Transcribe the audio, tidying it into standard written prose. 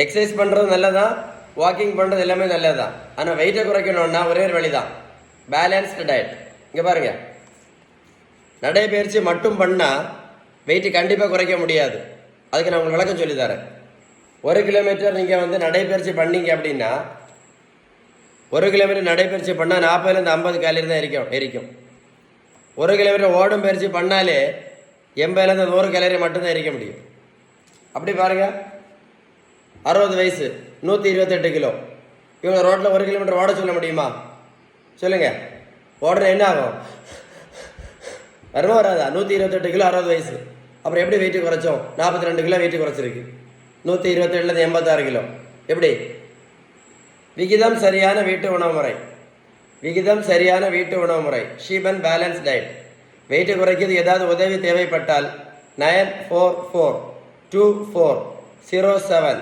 Exercise பண்ணுறது நல்லதான், walking பண்ணுறது எல்லாமே நல்லதுதான். ஆனால் வெயிட்டை குறைக்கணும்னா ஒரே ஒரு வழி தான், பேலன்ஸ்டு டயட். இங்கே பாருங்க, நடைபயிற்சி மட்டும் பண்ணால் வெயிட்டு கண்டிப்பாக குறைக்க முடியாது. அதுக்கு நான் உங்களுக்கு விளக்கம் சொல்லி தரேன். 1 கிலோமீட்டர் நீங்கள் வந்து நடைபயிற்சி பண்ணீங்க அப்படின்னா 1 கிலோமீட்டர் நடைபயிற்சி பண்ணால் 40லேருந்து 50 கேலரி தான் எரிக்கும். 1 கிலோமீட்டர் ஓடும் பயிற்சி பண்ணாலே 80லேருந்து 100 கேலரி மட்டும்தான் எரிக்க முடியும். அப்படி பாருங்க, 60 வயசு 128 கிலோ, இவங்க ரோட்டில் 1 கிலோமீட்டர் ஓட சொல்ல முடியுமா? சொல்லுங்க, ஓடுற என்ன ஆகும்? வருமா வராதா? 128 கிலோ 60 வயசு. அப்புறம் எப்படி வெயிட்டு குறைச்சோம்? 42 கிலோ வெயிட்டு குறைச்சிருக்கு. 127லேருந்து 86 கிலோ. எப்படி? விகிதம் சரியான வீட்டு உணவு முறை, விகிதம் சரியான வீட்டு உணவு முறை, ஷீபன் பேலன்ஸ் டயட். வெயிட்டு குறைக்கிறது ஏதாவது உதவி தேவைப்பட்டால் 9442407